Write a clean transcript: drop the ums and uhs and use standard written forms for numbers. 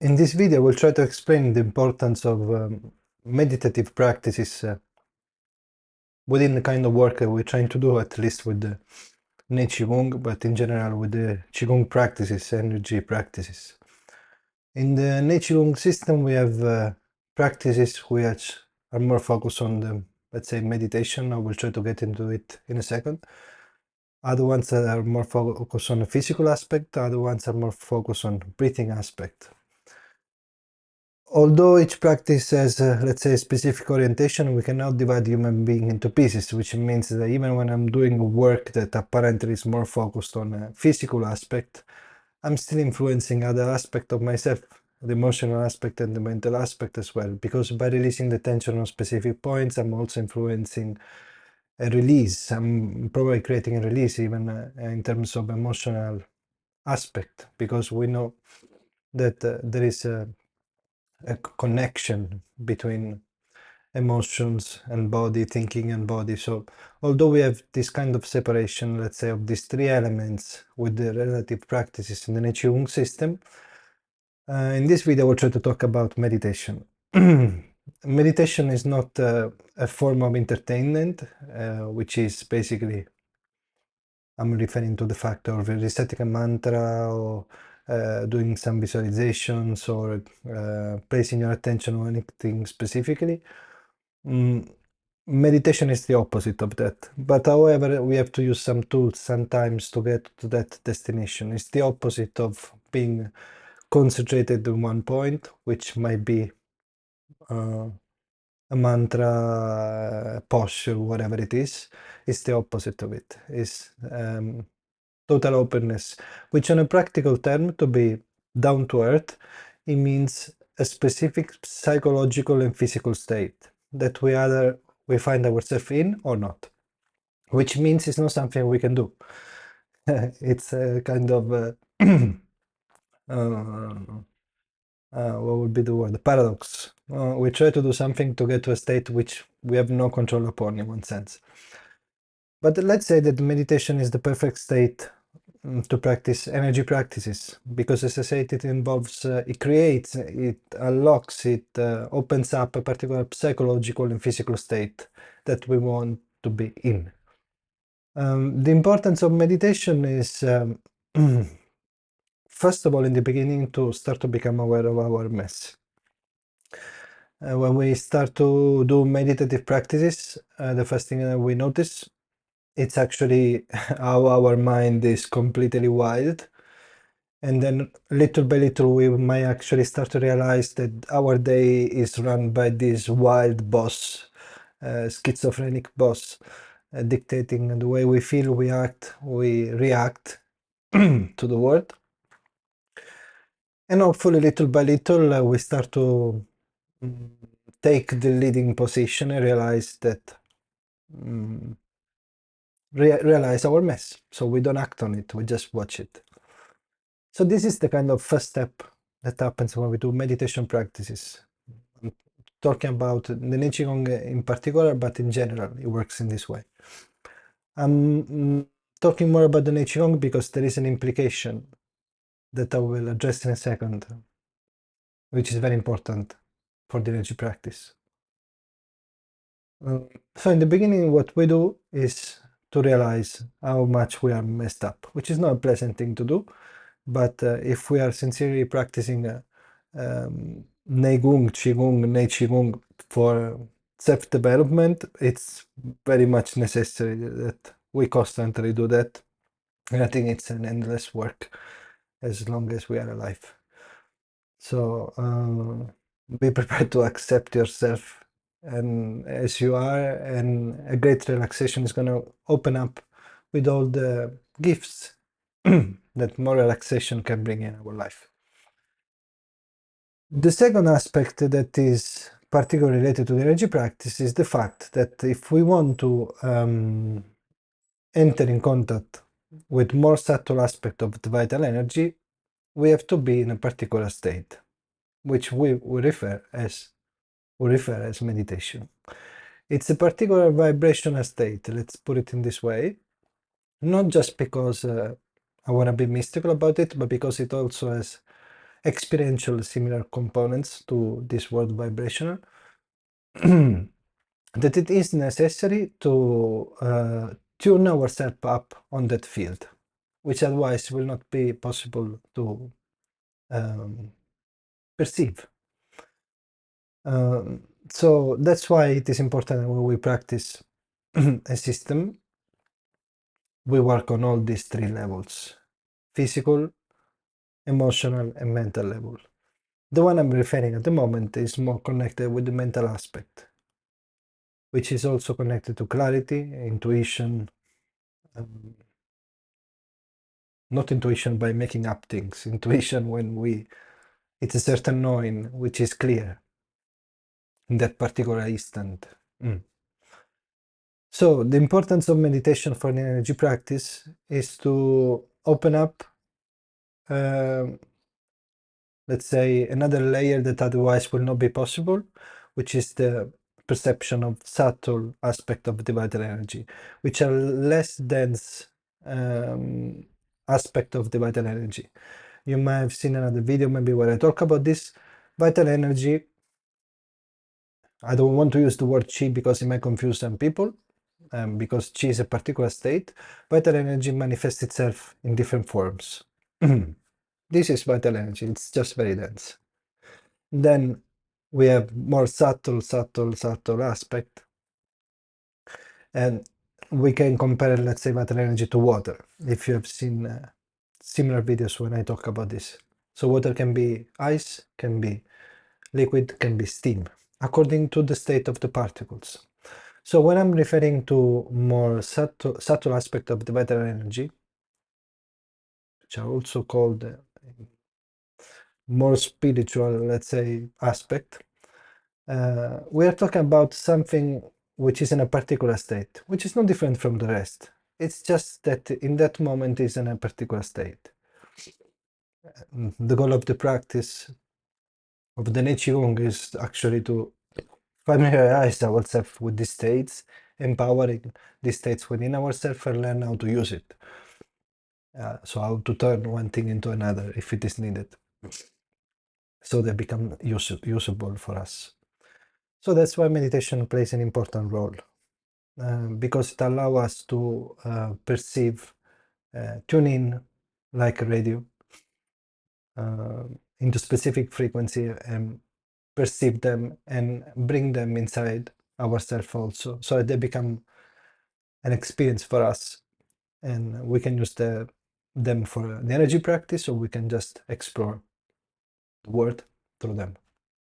In this video, we'll try to explain the importance of meditative practices within the kind of work that we're trying to do, at least with the Nei Gong, but in general with the Qigong practices, energy practices. In the Nei Gong system, we have practices which are more focused on the, let's say, meditation. I will try to get into it in a second. Other ones that are more focused on the physical aspect, other ones are more focused on breathing aspect. Although each practice has, let's say, a specific orientation, we cannot divide human being into pieces, which means that even when I'm doing work that apparently is more focused on a physical aspect, I'm still influencing other aspects of myself, the emotional aspect and the mental aspect as well, because by releasing the tension on specific points, I'm also influencing a release. I'm probably creating a release even in terms of emotional aspect, because we know that there is a connection between emotions and body, thinking and body. So although we have this kind of separation, let's say, of these three elements with the relative practices in the Nei Gong system, in this video we'll try to talk about meditation. Meditation is not a form of entertainment, which is basically, I'm referring to the fact of reciting a mantra or doing some visualizations or placing your attention on anything specifically. Meditation is the opposite of that. But however, we have to use some tools sometimes to get to that destination. It's the opposite of being concentrated on one point, which might be a mantra, a posture, whatever it is. It's the opposite of it. It's total openness, which on a practical term, to be down to earth, it means a specific psychological and physical state that we find ourselves in or not, which means it's not something we can do. It's a kind of what would be the word? Paradox. We try to do something to get to a state which we have no control upon in one sense. But let's say that meditation is the perfect state to practice energy practices, because as I said, it involves, it creates, it unlocks, it opens up a particular psychological and physical state that we want to be in. The importance of meditation is, first of all, in the beginning, to start to become aware of our mess. When we start to do meditative practices, the first thing that we notice, it's actually how our mind is completely wild. And then little by little, we might actually start to realize that our day is run by this wild boss, schizophrenic boss, dictating the way we feel, we react to the world. And hopefully, little by little, we start to take the leading position and realize that realize our mess. So we don't act on it, we just watch it. So this is the kind of first step that happens when we do meditation practices. I'm talking about the Nei Gong in particular, but in general, it works in this way. I'm talking more about the Nei Gong because there is an implication that I will address in a second, which is very important for the energy practice. So in the beginning, what we do is to realize how much we are messed up, which is not a pleasant thing to do. But if we are sincerely practicing Nei Gong, Qi Gong for self-development, it's very much necessary that we constantly do that. And I think it's an endless work as long as we are alive. So be prepared to accept yourself and as you are, and a great relaxation is going to open up with all the gifts that more relaxation can bring in our life. The second aspect that is particularly related to the energy practice is the fact that if we want to enter in contact with more subtle aspect of the vital energy, we have to be in a particular state, which we refer as meditation. It's a particular vibrational state, let's put it in this way, not just because I want to be mystical about it, but because it also has experiential similar components to this word vibrational, that it is necessary to tune ourselves up on that field, which otherwise will not be possible to perceive. So that's why it is important when we practice a system, we work on all these three levels: physical, emotional, and mental level. The one I'm referring at the moment is more connected with the mental aspect, which is also connected to clarity, intuition, not intuition by making up things, intuition when it's a certain knowing which is clear in that particular instant. So the importance of meditation for an energy practice is to open up, let's say, another layer that otherwise will not be possible, which is the perception of subtle aspect of the vital energy, which are less dense aspect of the vital energy. You might have seen another video maybe where I talk about this vital energy. I don't want to use the word Qi because it might confuse some people, because Qi is a particular state. Vital energy manifests itself in different forms. This is vital energy, it's just very dense. Then we have more subtle aspect. And we can compare, let's say, vital energy to water, if you have seen similar videos when I talk about this. So water can be ice, can be liquid, can be steam, according to the state of the particles. So when I'm referring to more subtle aspect of the vital energy, which are also called more spiritual, let's say, aspect, we are talking about something which is in a particular state, which is not different from the rest. It's just that in that moment is in a particular state. The goal of the practice of the Nei Gong is actually to familiarize ourselves with these states, empowering these states within ourselves and learn how to use it. So how to turn one thing into another if it is needed. So they become usable for us. So that's why meditation plays an important role, because it allows us to perceive, tune in like a radio into specific frequency and perceive them and bring them inside ourselves also, so that they become an experience for us, and we can use them for the energy practice, or we can just explore the world through them.